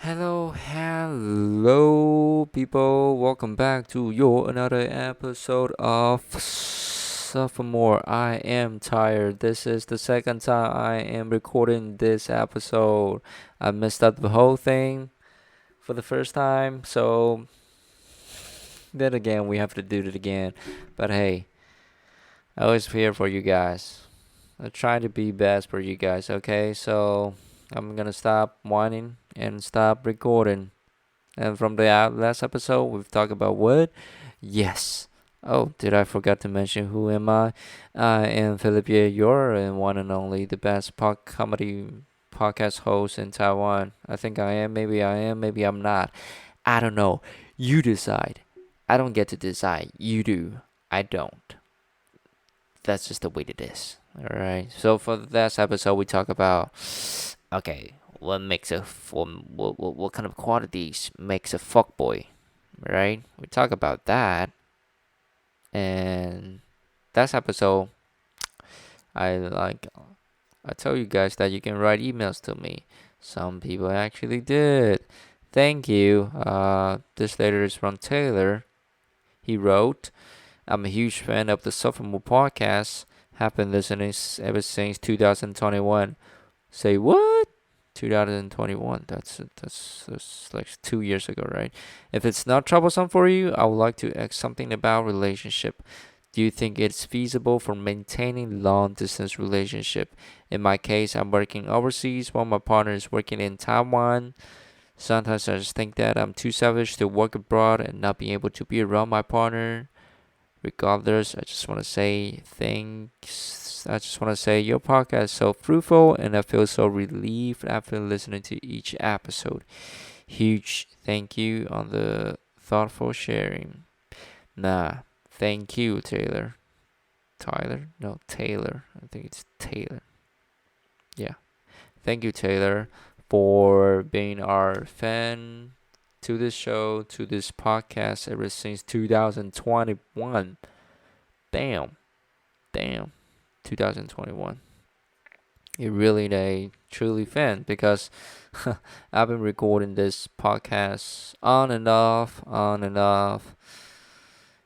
Hello, people. Welcome back to your another episode of Sophomore. I am tired. This is the second time I am recording this episode. I messed up the whole thing for the first time, so then again, we have to do it again. But hey, I was here for you guys. I try to be best for you guys, okay? So I'm gonna stop whining and stop recording. And from the last episode, we've talked about what? Yes. Oh, did I forget to mention who am I? I am Philip Ye, your and one and only the best comedy podcast host in Taiwan. I think I am, maybe I'm not. I don't know. You decide. I don't get to decide. You do. I don't. That's just the way it is. All right. So for the last episode, we talk about okay, what kind of qualities makes a fuckboy, right? We talk about that, and last episode, I told you guys that you can write emails to me. Some people actually did. Thank you. This letter is from Taylor. He wrote, I'm a huge fan of the Sophomore podcast. Have been listening ever since 2021. Say what? 2021. That's like 2 years ago, right? If it's not troublesome for you, I would like to ask something about relationship. Do you think it's feasible for maintaining long distance relationship? In my case, I'm working overseas while my partner is working in Taiwan. Sometimes I just think that I'm too selfish to work abroad and not being able to be around my partner. Regardless, I just want to say thanks. I just want to say your podcast is so fruitful and I feel so relieved after listening to each episode. Huge thank you on the thoughtful sharing. Thank you, Taylor. Tyler? No, Taylor. I think it's Taylor. Yeah. Thank you, Taylor, for being our fan to this show, to this podcast ever since 2021. Damn. 2021. You're really a truly fan because I've been recording this podcast on and off,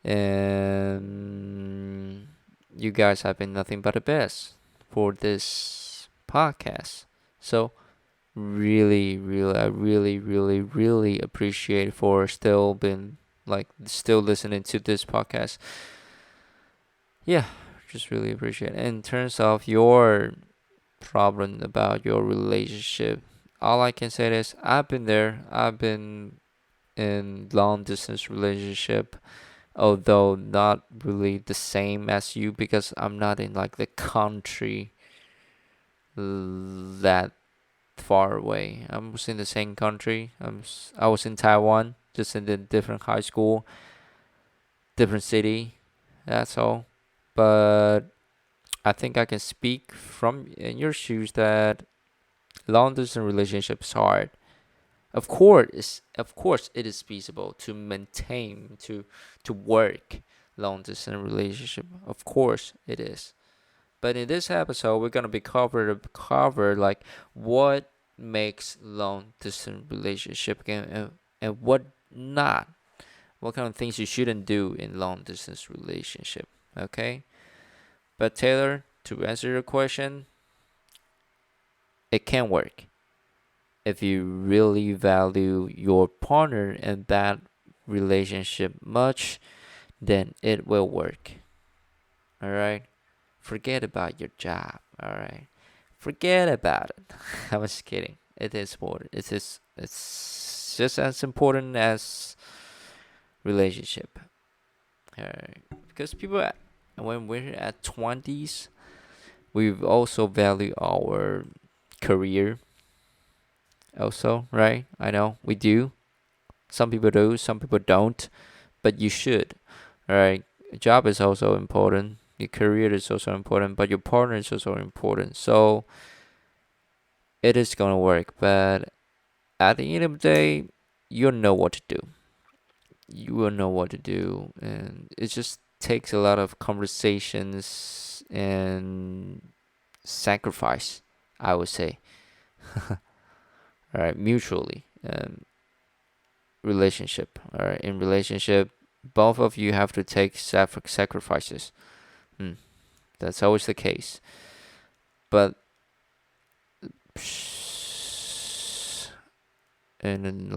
and you guys have been nothing but the best for this podcast. So really appreciate for still listening to this podcast. Yeah, just really appreciate it. In terms of your problem about your relationship, all I can say is I've been there. I've been in long distance relationship, although not really the same as you because I'm not in like the country that far away. I was in the same country. I was in Taiwan, just in the different high school, different city. That's all. But I think I can speak from in your shoes that long distance relationship is hard. Of course, it is feasible to maintain to work long distance relationship. Of course, it is. But in this episode, we're gonna be cover like what makes long distance relationship and what not. What kind of things you shouldn't do in long distance relationship. Okay. But Taylor, to answer your question, it can work if you really value your partner and that relationship much. Then it will work. All right. Forget about your job. All right. Forget about it. I was kidding. It is important. It's just as important as relationship. All right. Because when we're at 20s, we also value our career. Also, right? I know we do. Some people do. Some people don't. But you should. All right. Job is also important. Your career is also important, but your partner is also important. So it is gonna work, but at the end of the day, you'll know what to do. You will know what to do, and it just takes a lot of conversations and sacrifice, I would say. all right, mutually. Relationship, all right, in relationship, both of you have to take sacrifices. That's always the case. But and then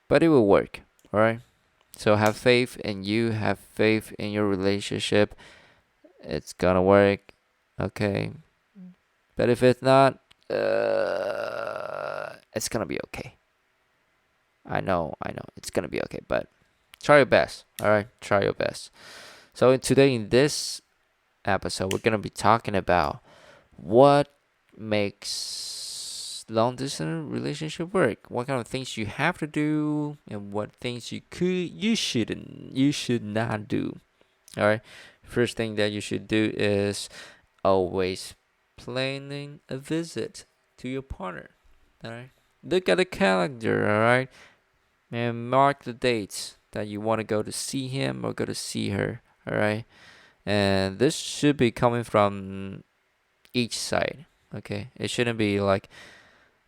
but it will work, all right. So have faith in you, have faith in your relationship. It's gonna work, okay. But if it's not, it's gonna be okay. I know, it's gonna be okay. But try your best, all right. Try your best. So today in this episode, we're gonna be talking about what makes long distance relationship work. What kind of things you have to do, and what things you should not do. All right. First thing that you should do is always planning a visit to your partner. All right. Look at the calendar. All right, and mark the dates that you want to go to see him or go to see her. All right. And this should be coming from each side. Okay, it shouldn't be like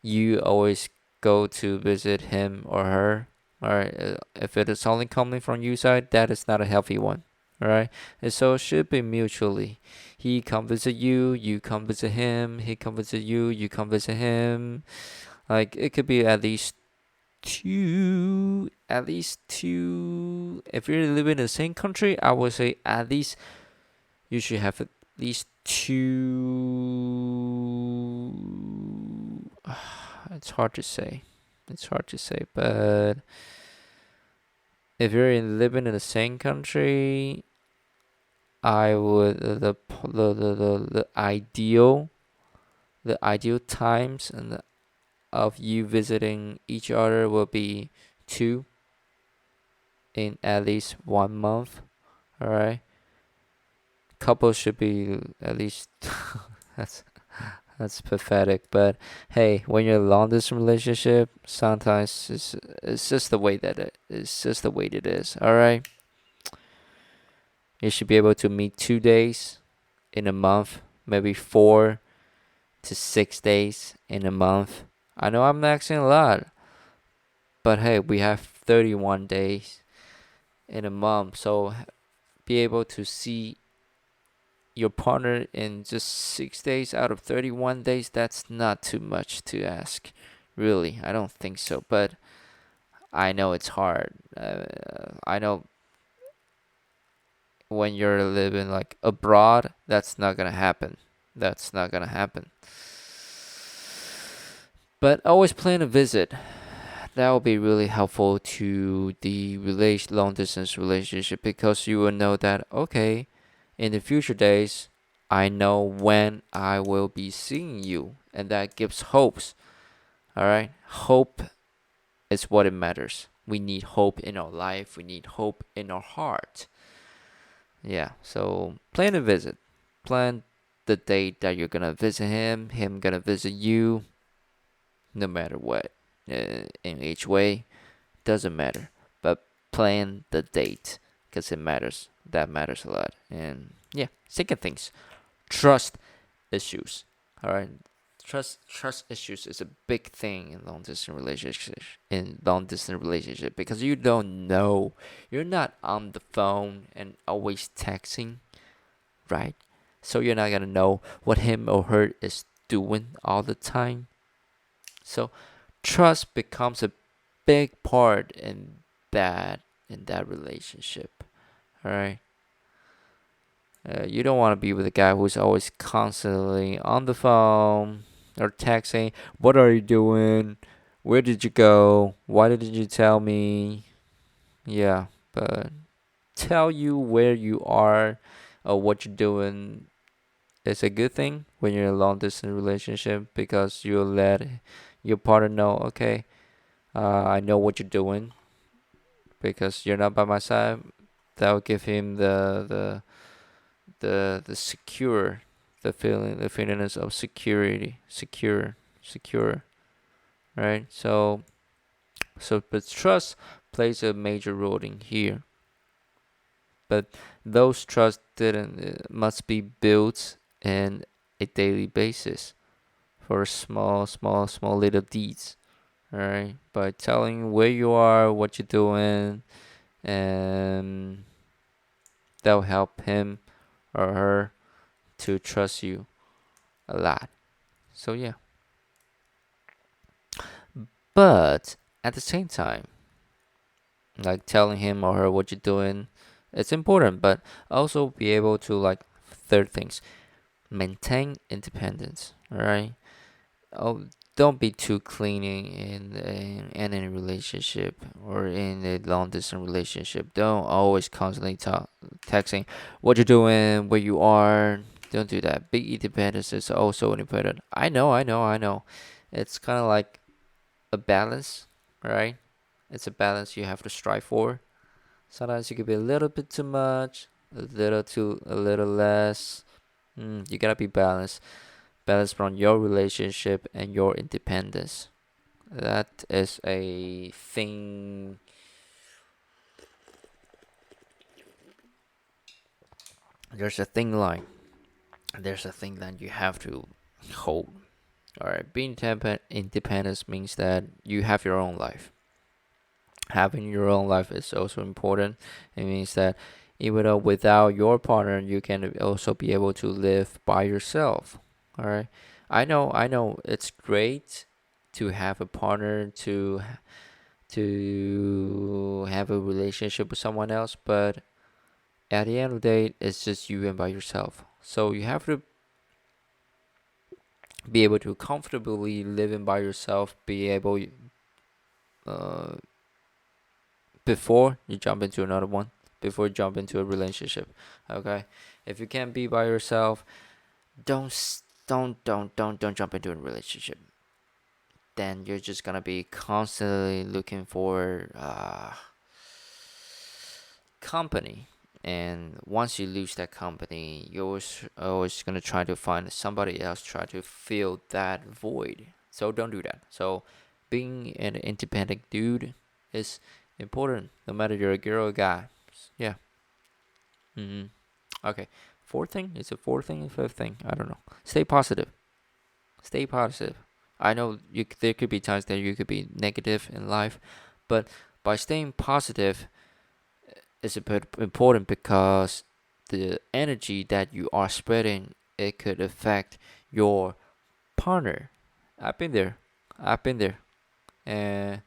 you always go to visit him or her. All right, if it is only coming from your side, that is not a healthy one. All right, and so it should be mutually. He come visit you, you come visit him. He come visit you, you come visit him. Like it could be at least two. If you're living in the same country, I would say at least you should have at least two. It's hard to say, but if you're living in the same country, I would the ideal times and of you visiting each other will be 2 in at least 1 month. All right, couples should be at least that's pathetic, but hey, when you're in a long distance relationship, sometimes it's just the way that it is. All right, you should be able to meet 2 days in a month, maybe 4 to 6 days in a month. I know I'm asking a lot, but hey, we have 31 days in a month, so be able to see your partner in just 6 days out of 31 days, that's not too much to ask. Really, I don't think so. But I know it's hard. I know when you're living like abroad, that's not gonna happen. But always plan a visit. That will be really helpful to the long distance relationship, because you will know that, okay, in the future days, I know when I will be seeing you, and that gives hopes. All right, hope is what it matters. We need hope in our life. We need hope in our heart. Yeah, so plan a visit. Plan the date that you're gonna visit him gonna visit you. No matter what, in each way, doesn't matter. But plan the date, because it matters. That matters a lot. And yeah, second things, trust issues. All right, trust issues is a big thing in long distance relationship. Because you don't know, you're not on the phone and always texting, right? So you're not gonna know what him or her is doing all the time. So trust becomes a big part in that relationship. All right. You don't want to be with a guy who's always constantly on the phone or texting. What are you doing? Where did you go? Why didn't you tell me? Yeah, but tell you where you are or what you're doing is a good thing when you're in a long distance relationship, because you'll let your partner know, okay, I know what you're doing because you're not by my side. That will give him the secure, the feeling of secure, right? So but trust plays a major role in here. But those trust didn't must be built in a daily basis. for small little deeds. All right, by telling where you are, what you're doing, and that'll help him or her to trust you a lot. So yeah. But at the same time, like telling him or her what you're doing, it's important, but also be able to like third things, maintain independence. All right. Oh, don't be too clingy in any relationship or in a long distance relationship. Don't always constantly texting what you're doing, where you are. Don't do that. Big independence is also important. I know. It's kind of like a balance, right? It's a balance you have to strive for. Sometimes you could be a little bit too much, a little less. You gotta be balanced. Balance from your relationship and your independence. That is a thing. There's a thing like there's a thing that you have to hold. All right, being independent means that you have your own life. Having your own life is also important. It means that even though without your partner, you can also be able to live by yourself. All right. I know it's great to have a partner to have a relationship with someone else, but at the end of the day, it's just you and by yourself. So you have to be able to comfortably live in by yourself, be able uh, before you jump into another one, before you jump into a relationship. Okay, if you can't be by yourself, don't jump into a relationship. Then you're just gonna be constantly looking for company, and once you lose that company, you're always gonna try to find somebody else, try to fill that void. So don't do that. So being an independent dude is important, no matter you're a girl or a guy. Yeah. Okay. Fourth thing, is it fourth thing or fifth thing? I don't know. Stay positive. Stay positive. I know there could be times that you could be negative in life, but by staying positive is a bit important, because the energy that you are spreading, it could affect your partner. I've been there. I've been there. And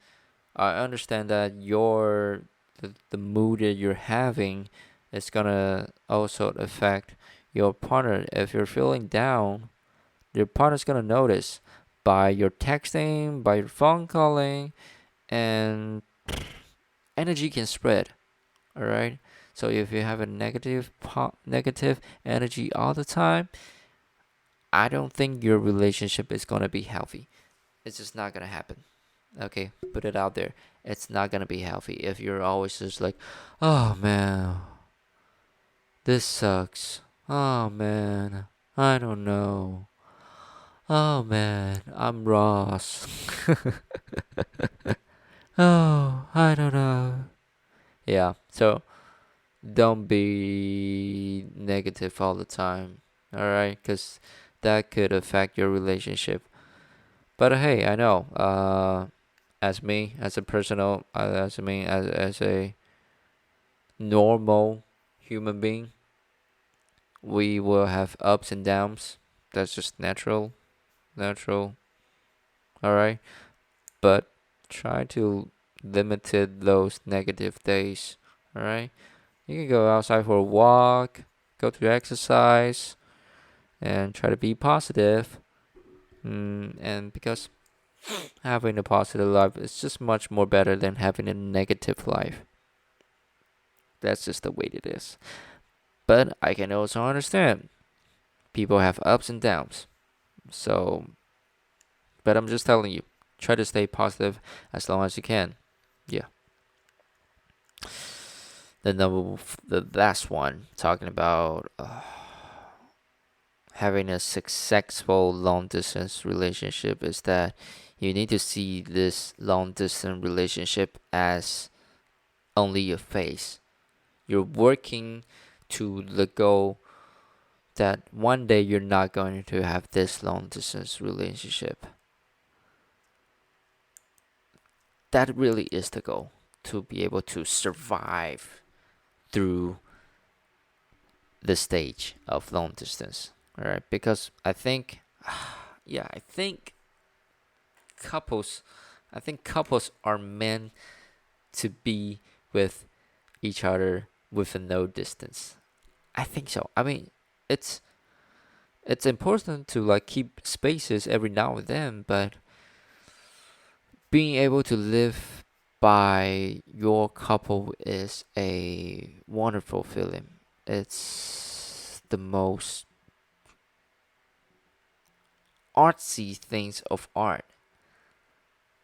I understand that the mood that you're having is gonna also affect your partner. If you're feeling down, your partner's gonna notice by your texting, by your phone calling, and energy can spread. All right. So if you have a negative energy all the time, I don't think your relationship is gonna be healthy. It's just not gonna happen. Okay, put it out there. It's not gonna be healthy if you're always just like, oh man, this sucks. Oh man, I don't know. Oh man, I'm Ross. Oh, I don't know. Yeah, so don't be negative all the time. All right, because that could affect your relationship. But hey, I know. As me, as a personal, as me, as a normal human being, we will have ups and downs. That's just natural, natural. All right, but try to limit those negative days. All right, you can go outside for a walk, go to exercise, and try to be positive. And because having a positive life is just much more better than having a negative life. That's just the way it is. But I can also understand people have ups and downs. So, but I'm just telling you, try to stay positive as long as you can. Yeah. The last one, talking about having a successful long distance relationship, is that you need to see this long distance relationship as only a phase. You're working to the goal that one day you're not going to have this long distance relationship. That really is the goal, to be able to survive through the stage of long distance. All right, because I think couples are meant to be with each other with a no distance. I think so. I mean, it's important to like keep spaces every now and then, but being able to live by your couple is a wonderful feeling. It's the most artsy things of art,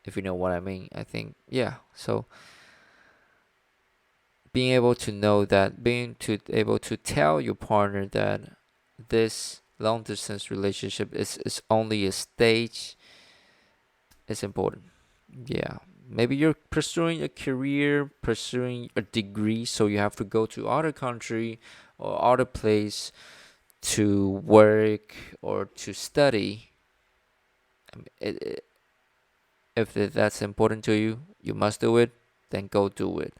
if you know what I mean. I think, yeah. So being able to know that, able to tell your partner that this long distance relationship is only a stage is important. Yeah. Maybe you're pursuing a career, pursuing a degree, so you have to go to other country or other place to work or to study. If that's important to you, you must do it, then go do it.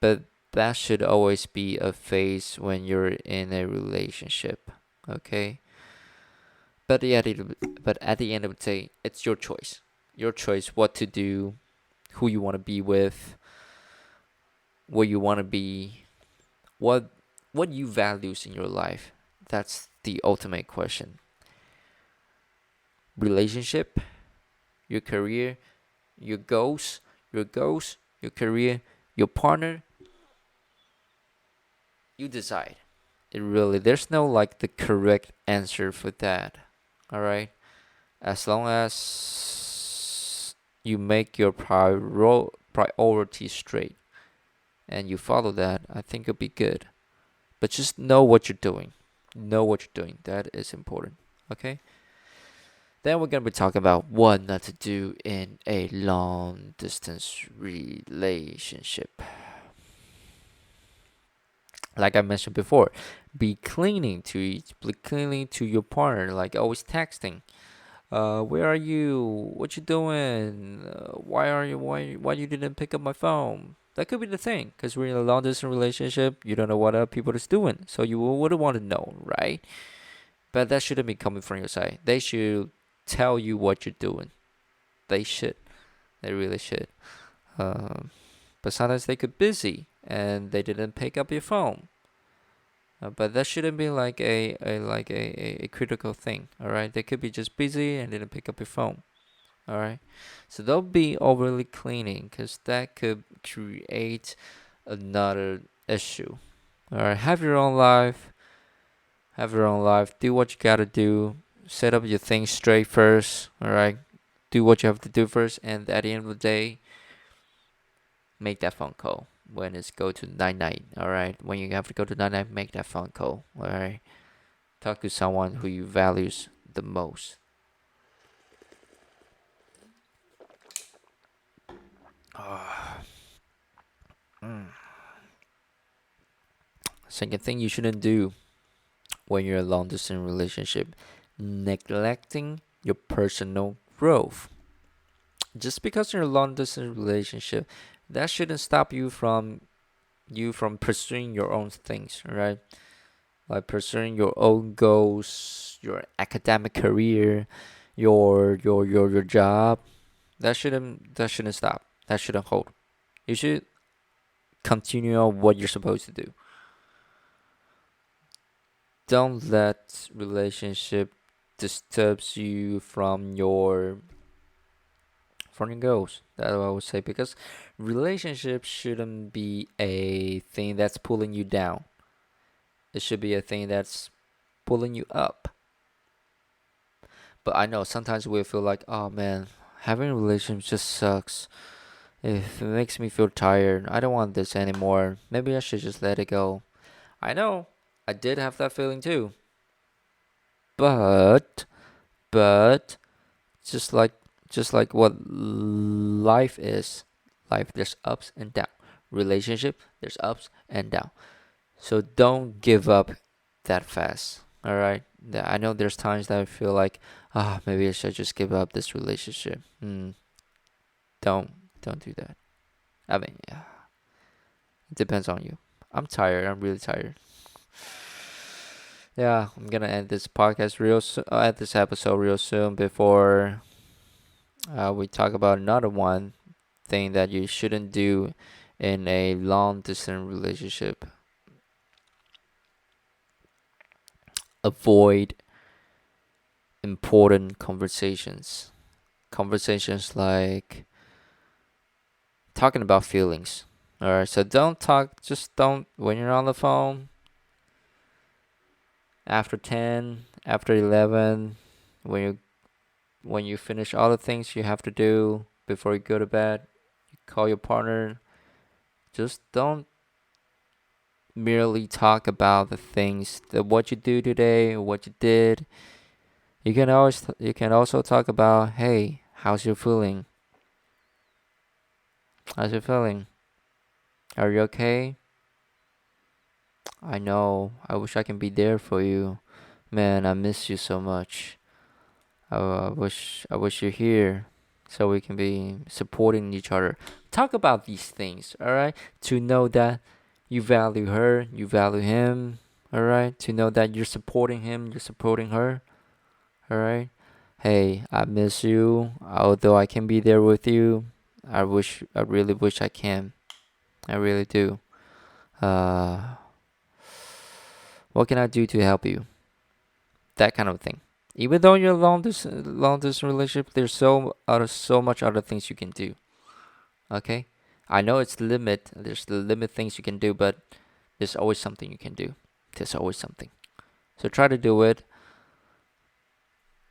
But that should always be a phase when you're in a relationship, okay? But at the end of the day, it's your choice. Your choice what to do, who you want to be with, where you want to be, what you values in your life. That's the ultimate question. Relationship, your career, your goals, your career, your partner. You decide. There's no like the correct answer for that. All right. As long as you make your priority straight and you follow that, I think it'll be good. But just know what you're doing. That is important. Okay? Then we're going to be talking about what not to do in a long distance relationship. Like I mentioned before, be clinging to your partner, like always texting. Where are you? What you doing? Why you didn't pick up my phone? That could be the thing, because we're in a long distance relationship. You don't know what other people is doing, so you would want to know, right? But that shouldn't be coming from your side. They should tell you what you're doing. They should. They really should. But sometimes they could busy and they didn't pick up your phone. But that shouldn't be like a critical thing. All right, they could be just busy and didn't pick up your phone. All right, so don't be overly cleaning, because that could create another issue. All right, have your own life. Do what you gotta do. Set up your things straight first. All right, do what you have to do first, and at the end of the day, make that phone call when it's go to night. All right, when you have to go to night, make that phone call. All right, talk to someone who you values the most. Second thing you shouldn't do when you're in a long distance relationship: neglecting your personal growth. Just because you're in a long distance relationship, that shouldn't stop you from pursuing your own things, right? Like pursuing your own goals, your academic career, your job. That shouldn't stop. That shouldn't hold. You should continue on what you're supposed to do. Don't let relationship disturbs you from your goals. That's what I would say, because relationships shouldn't be a thing that's pulling you down. It should be a thing that's pulling you up. But I know sometimes we feel like, oh man, having a relationship just sucks. It makes me feel tired. I don't want this anymore. Maybe I should just let it go. I know, I did have that feeling too. But just like what life is, there's ups and down. Relationship, there's ups and down. So don't give up that fast. All right. I know there's times that I feel like, maybe I should just give up this relationship. Don't don't do that. I mean, yeah, it depends on you. I'm tired. I'm really tired. Yeah, I'm gonna end this podcast real soon. End this episode real soon before we talk about another one thing that you shouldn't do in a long distance relationship. Avoid important conversations. Conversations like talking about feelings. Alright, so just don't, when you're on the phone, after 10, after 11, when you finish all the things you have to do before you go to bed, you call your partner, just don't merely talk about the things that what you do today, what you did. You can also talk about, hey, how's you feeling? How's you feeling? Are you okay? I know. I wish I can be there for you. Man, I miss you so much. I wish you're here so we can be supporting each other. Talk about these things, all right? To know that you value her, you value him, all right? To know that you're supporting him, you're supporting her, all right? Hey, I miss you. Although I can be there with you, I really wish I can. I really do. Uh, what can I do to help you? That kind of thing. Even though you're long distance relationship, so much other things you can do. Okay, I know it's limit. There's the limit things you can do, but there's always something you can do. There's always something. So try to do it.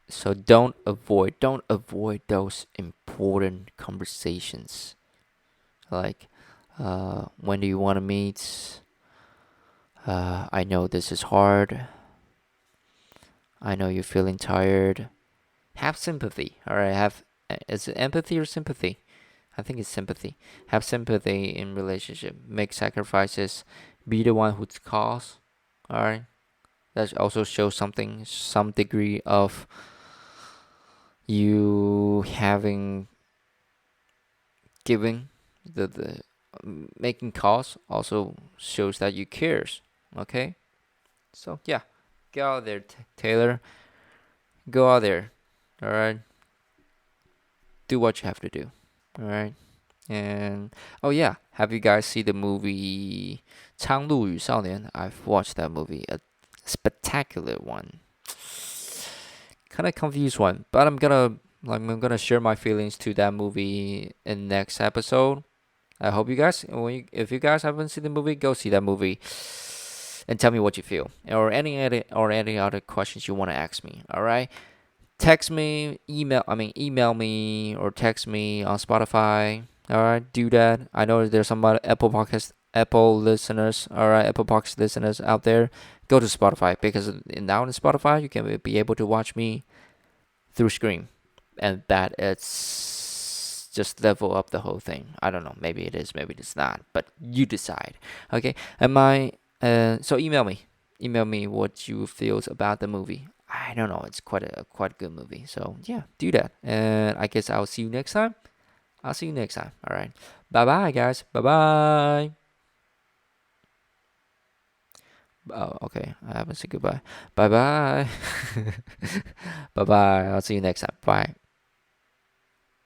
So don't avoid those important conversations. Like, when do you want to meet? I know this is hard. I know you're feeling tired. Have sympathy. All right. Is it empathy or sympathy? I think it's sympathy. Have sympathy in relationship. Make sacrifices. Be the one who's cause. All right. That also shows some degree of you having giving the making cause also shows that you cares. Okay. So yeah, go out there, Taylor. Go out there. All right. Do what you have to do. All right. And oh yeah, have you guys seen the movie《苍鹭与少年》? I've watched that movie, a spectacular one. Kind of confused one, but I'm gonna share my feelings to that movie in next episode. I hope you guys, if you guys haven't seen the movie, go see that movie and tell me what you feel, or any other questions you want to ask me. All right. Text me, email me or text me on Spotify. All right, do that. I know there's some Apple listeners. All right, Apple Podcast listeners out there. Go to Spotify because now in Spotify you can be able to watch me through screen, and that it's just level up the whole thing. I don't know. Maybe it is. Maybe it's not. But you decide. Okay. So email me what you feel about the movie. I don't know. It's quite a good movie. So yeah, do that. And I guess I'll see you next time. I'll see you next time. All right. Bye bye, guys. Bye bye. Oh, okay. I haven't said goodbye. Bye bye. Bye bye. I'll see you next time. Bye.